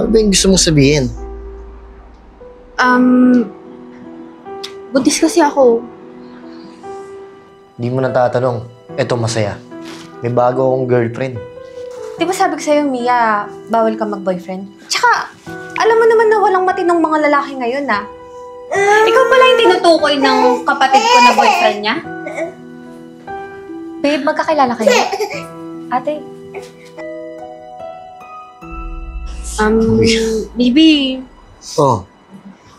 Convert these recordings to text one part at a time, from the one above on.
Ano ba yung gusto mong sabihin? Buntis kasi ako. Di mo natatanong. Eto masaya. May bago akong girlfriend. Di ba sabi ko sa'yo, Mia, bawal ka mag-boyfriend? Tsaka, alam mo naman na walang matinong mga lalaki ngayon, ah. Ikaw pala yung tinutukoy ng kapatid ko na boyfriend niya? Babe, magkakilala kayo? Ate? Baby, Oh,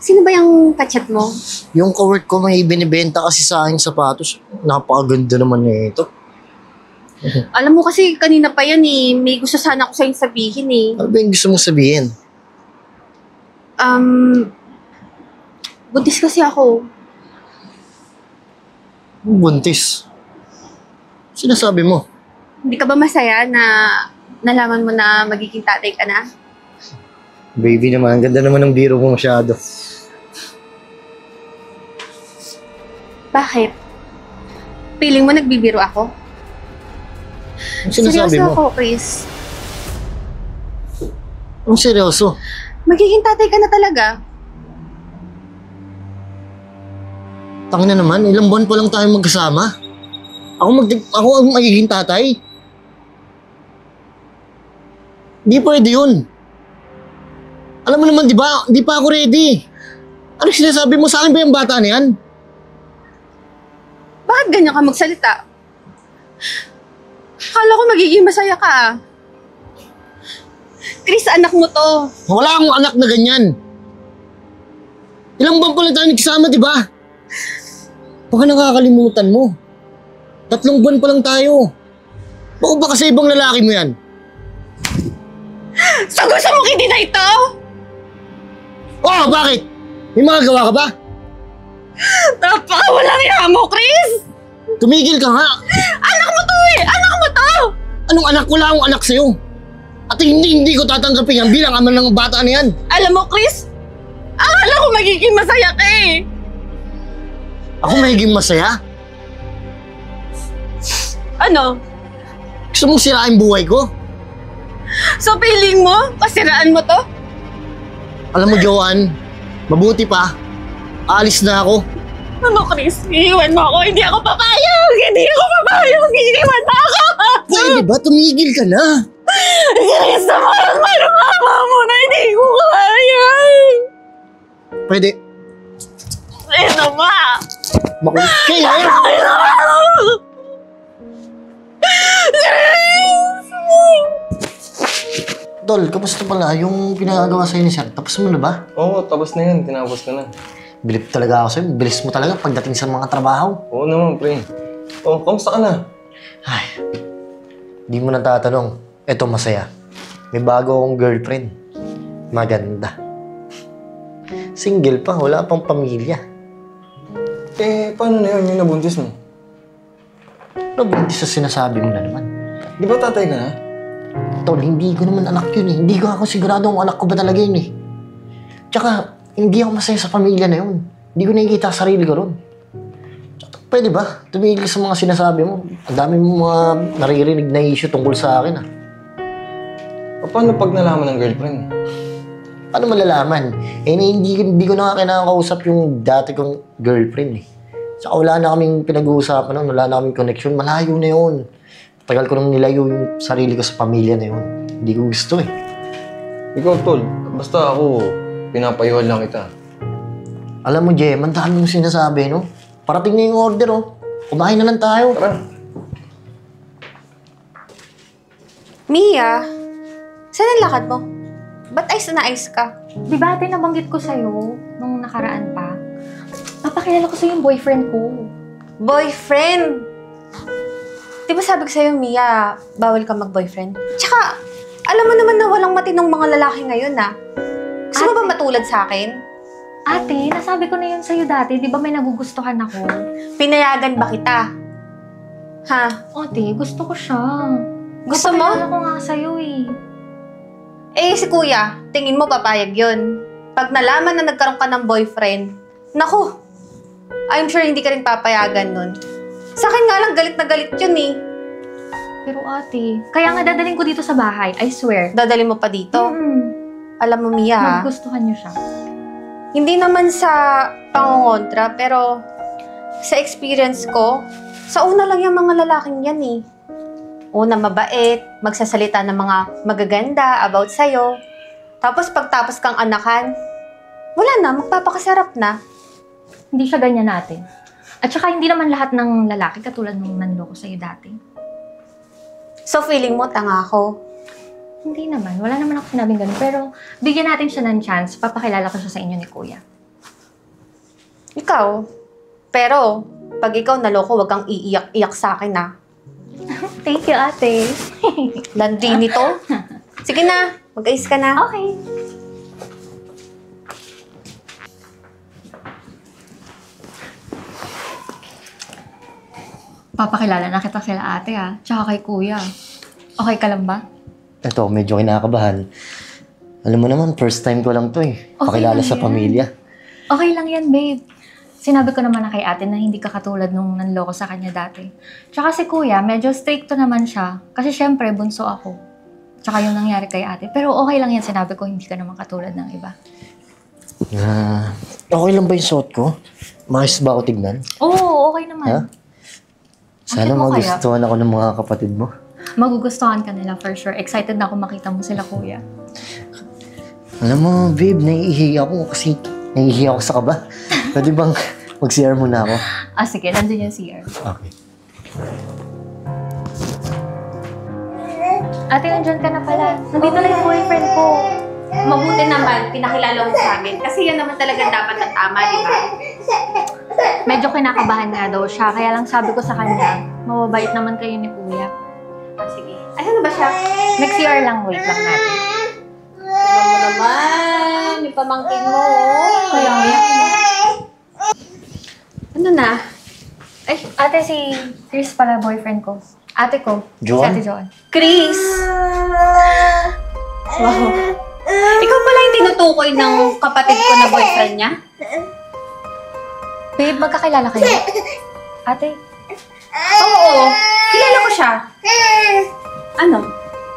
sino ba yung kachat mo? yung kawork ko may binibenta kasi sa aking sapatos. Napakaganda naman nito. Alam mo kasi kanina pa yan eh. May gusto sana ako sa'yo sabihin eh. Ano ba yung gusto mong sabihin? Buntis kasi ako. Buntis. Sinasabi mo? Hindi ka ba masaya na nalaman mo na magiging tatay ka na? Baby naman, ang ganda naman ng biro mo masyado. Bakit? Feeling mo nagbibiro ako? Ang sinasabi Seryoso mo? ako, Chris. Ang seryoso? Magiging tatay ka na talaga. Tangina naman, ilang buwan pa lang tayo magkasama. Ako ang magiging tatay. Di pwede yun. Alam mo naman, di ba? Di pa ako ready. Ano sinasabi mo sa akin ba yung bata na yan? Bakit ganyan ka magsalita? Akala ko magiging masaya ka ah. Chris, anak mo to. Wala akong anak na ganyan. Ilang buwan pa lang tayo nagsama, di ba? Baka nakakalimutan mo. 3 buwan pa lang tayo. Baka ba kasi ibang lalaki mo yan? So gusto mo i-deny ito? Oh, bakit? May mga gawa ka ba? Napakawalang iya mo, Chris! Tumigil ka nga. Anak mo to eh! Anak mo to! Anong anak? Wala akong anak sa'yo. At hindi ko tatanggapin yan bilang ama ng bata na yan. Alam mo, Chris, akala ko magiging masaya ka eh. Ako magiging masaya? Ano? Gusto mong sirain buhay ko? So feeling mo, kasiraan mo to? Alam mo, Joanne, mabuti pa. Aalis na ako. Ano, Chris? Iiwan mo ako? Hindi ako papayag! Hindi ako papayag! Iiwan mo ako! Pwede ba? Tumigil ka na. Chris, naman! Marumama mo na hindi ko kaya! Pwede. Ano ba? Makulit kayo. Tol, kamusta pala yung pinagagawa sa'yo ni Sir? Tapos mo na ba? Oo, tapos na yan. Tinapos ko na. Bilip talaga ako sa'yo. Bilis mo talaga pagdating sa mga trabaho. Oo naman, pre. Oh, kamusta ka na? Ay, di mo natatanong. Eto masaya. May bago akong girlfriend. Maganda. Single pa, wala pang pamilya. Eh, paano na yun yung nabuntis mo? Ano ba hindi sa sinasabi mo na naman? Di ba tatay ka na? Tol, hindi ko naman anak yun eh. Hindi ko ako sigurado kung anak ko ba talaga yun eh. Tsaka, hindi ako masaya sa pamilya na yun. Hindi ko nakikita sarili ko ron. Tsaka, pwede ba? Tumigil sa mga sinasabi mo. Ang dami mo mga naririnig na issue tungkol sa akin ah. Paano pag nalaman ng girlfriend? Paano malalaman? Eh, hindi ko na kinakausap yung dati kong girlfriend eh. Tsaka wala na kaming pinag-uusapan nun, wala na kaming connection. Malayo na yun. Tagal ko nang nilayo yung sarili ko sa pamilya na yun. Hindi ko gusto eh. Ikaw, tol. Basta ako, pinapayuhan lang kita. Alam mo, Jem, ang dami mong sinasabi, no? Parating na yung order, oh. Kumain na lang tayo. Tara. Mia, saan ang lakad mo? Ba't ice na ice ka? Di ba ate nabanggit ko sa'yo nung nakaraan pa? Papakilala ko sa'yo yung boyfriend ko. Boyfriend! Di ba sabi ko sa'yo, Mia, bawal ka mag-boyfriend? Tsaka, alam mo naman na walang matinong mga lalaki ngayon, ah. Gusto mo ba matulad sa akin? Ate, nasabi ko na yun sa'yo dati. Di ba may nagugustuhan ako? Pinayagan ba kita? Ha? Ate, gusto ko siya. Gusto mo? Papakilala ko nga sa'yo eh. Eh, si kuya, tingin mo papayag yun. Pag nalaman na nagkaroon ka ng boyfriend, naku, I'm sure hindi ka rin papayagan nun. Sa akin nga lang, galit na galit yun eh. Pero ate, kaya nga dadaling ko dito sa bahay, I swear. Dadali mo pa dito? Alam mo, Mia, Magugustuhan niyo siya. hindi naman sa pangongontra, pero sa experience ko, sa una lang yung mga lalaking yan eh. Una, mabait, magsasalita ng mga magaganda about sa'yo. Tapos pagtapos kang anakan, wala na, magpapakasarap na. Hindi siya ganyan natin. At saka hindi naman lahat ng lalaki katulad nung nanloko sa'yo dati. So feeling mo, tanga ako. Hindi naman. Wala naman ako sinabing ganun. Pero bigyan natin siya ng chance. Papakilala ko siya sa inyo ni Kuya. Ikaw. Pero, pag ikaw naloko, wag kang iiyak-iyak sa akin, ha? Thank you, ate. Landi nito. Sige na, mag-ayos ka na. Okay. Papakilala na kita sila ate tsaka kay kuya. Okay ka lang ba? Ito, medyo kinakabahan. Alam mo naman, first time ko lang to eh. Pakilala lang sa yan. pamilya. Okay lang yan, babe. Sinabi ko naman na kay ate na hindi ka katulad nung nanloko sa kanya dati. Tsaka si kuya, medyo stricto naman siya. Kasi syempre, bunso ako. Tsaka yung nangyari kay ate. Pero okay lang yan, sinabi ko, hindi ka naman katulad ng iba. Okay lang ba yung suot ko? Maayos ba ako tignan? Oo, okay naman. Ha? Sana mo kaya? magustuhan ako ng mga kapatid mo. Magugustuhan ka nila for sure. Excited na ako makita mo sila, kuya. Alam mo, babe, naiihi ako kasi naiihi ako sa kaba. Pwede bang mag-CR muna ako? Sige, nandun yung CR. Okay. Ate, nandyan ka na pala. Nandito na yung boyfriend ko. Mabuti naman, pinakilala mo sa amin. Kasi yan naman talaga dapat na tama, di ba? Medyo kinakabahan nga daw siya. Kaya lang sabi ko sa kanya, mababait naman kayo ni kuya. Sige. Asan na ba siya? Nag-CR lang, wait lang natin. Alam mo naman, yung pamangkin mo. Kaya nga. Ano na? Ay, ate, si Chris pala boyfriend ko. Ate ko. Joan? Si ate Joan. Chris! Wow. Ikaw pala yung tinutukoy ng kapatid ko na boyfriend niya? Babe, magkakilala kayo? Ate, Oo, kilala ko siya. Ano?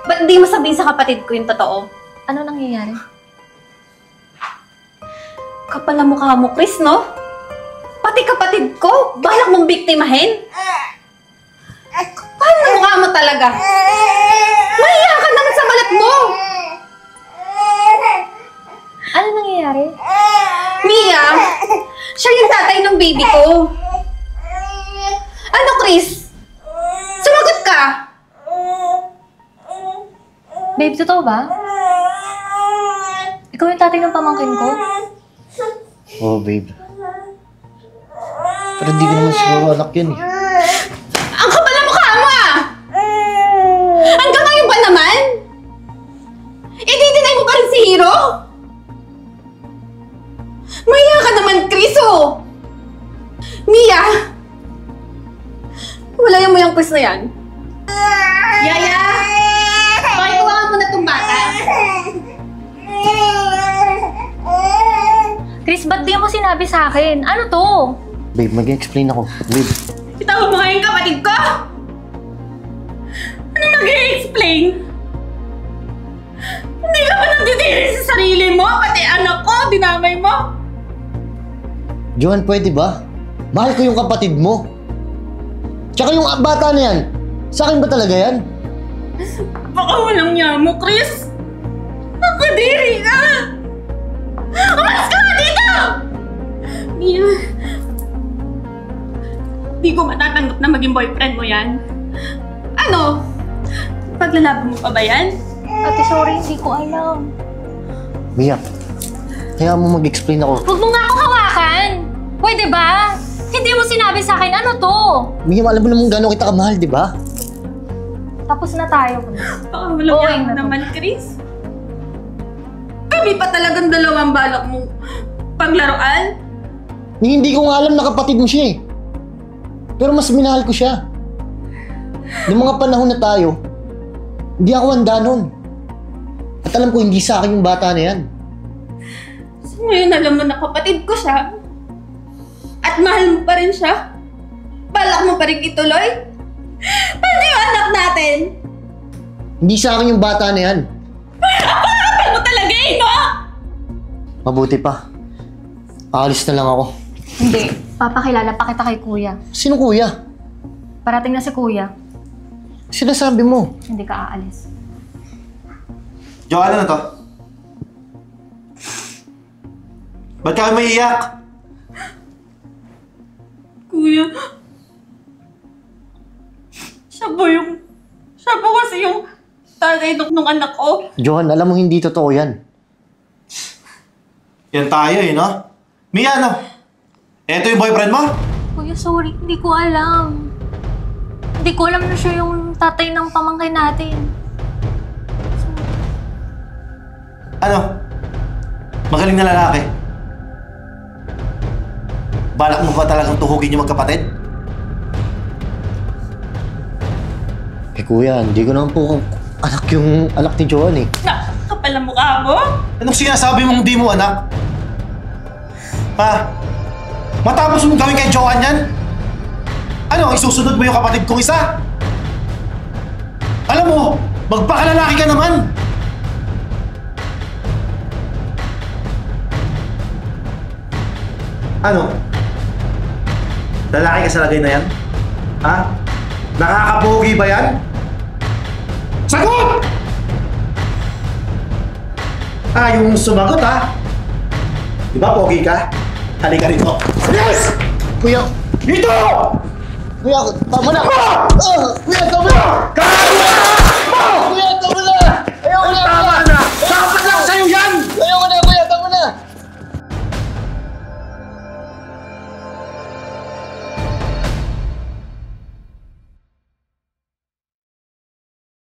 Ba't di mo sabihin sa kapatid ko yung totoo? ano nangyayari? Kapal na mukha mo, Chris, no? Pati kapatid ko, balak mong biktimahin? Kapal na mukha mo talaga. Mahiya ka naman sa balat mo! Ano nangyayari? Mia, siya yung tatay ng baby ko. Ano, Chris? Sumagot ka! Babe, totoo ba? Ikaw yung tatay ng pamangkin ko? Oh, babe. Pero di ko naman siguro anak yun eh. Ang kapal na mukha mo, ah! Hanggang ngayon ba naman? I-deny mo pa rin si Hiro? Maya ka naman, Chris, oh! Mia! Wala mo yung quiz na yan. Yaya! Pakikuha mo na itong bata. Chris, ba't di mo sinabi sa akin? Ano to? Babe, mag-explain ako. Babe, Itawag mo nga yung kapatid ko! Ano mag-i-explain? Hindi ka ba nagtitiri sa sarili mo? Pati anak ko, dinamay mo? Joan, pwede ba? Mahal ko yung kapatid mo. Tsaka yung bata na yan. Sa akin ba talaga yan? Baka walang niya mo, Chris! Magkadiri ka! Umalis ka nga dito! Mia, di ko matatanggap na maging boyfriend mo yan. Ano? Paglalaban mo pa ba yan? Ate, sorry, hindi ko alam. Mia, kaya mo mag-explain ako. Huwag mo nga ako hawakan! Pwede ba? Hindi mo sinabi sa akin, ano to? Mia, alam mo naman gano'n kita kamahal, di ba? Tapos na tayo. Baka walang Oo, niya mo ano? naman, Chris. Kami pa talagang dalawang balak mo paglaruan? Hindi ko nga alam na kapatid mo siya eh. Pero mas minahal ko siya. Noong mga panahon na tayo, hindi ako handa nun. At alam ko hindi sa akin yung bata na yan. So ngayon alam mo na kapatid ko siya. At mahal mo pa rin siya. Balak mo pa rin ituloy. Paano yung anak natin? Hindi sa akin yung bata na yan. Kapal mo talaga! talaga eh, no? Mabuti pa. Aalis na lang ako. Hindi. Papakilala pa kita kay kuya. Sino kuya? Parating na si kuya. Sinasabi mo. Hindi ka aalis. Jo, ano na to? Ba't ka may iyak? Kuya, siya po kasi yung tatay nung anak ko. Johan, alam mo hindi totoo yan. Yan tayo eh, no? Mia, ano? Eto yung boyfriend mo? Kuya, sorry. Hindi ko alam. Hindi ko alam na siya yung tatay ng pamangkin natin. Ano? Magaling na lalaki. Balak mo ba talagang tuhugin yung magkapatid? Eh kuya, hindi ko naman po anak yung anak ni Johan eh. Kapal ang mukha mo? Anong sinasabi mong di mo anak? Ha? Matapos mong gawin kay Johan yan? Ano, isusunod mo yung kapatid kong isa? Alam mo, magpakalalaki ka naman! Ano? Lalaki ka sa lagay na yan? Ha? Nakakapogi ba yan? Sagot! Yung sumagot ha? Di ba pogi ka? Halika rito. Yes! Kuya! Dito! Kuya, tama na! Kuya, tama na! Kaya! Kuya!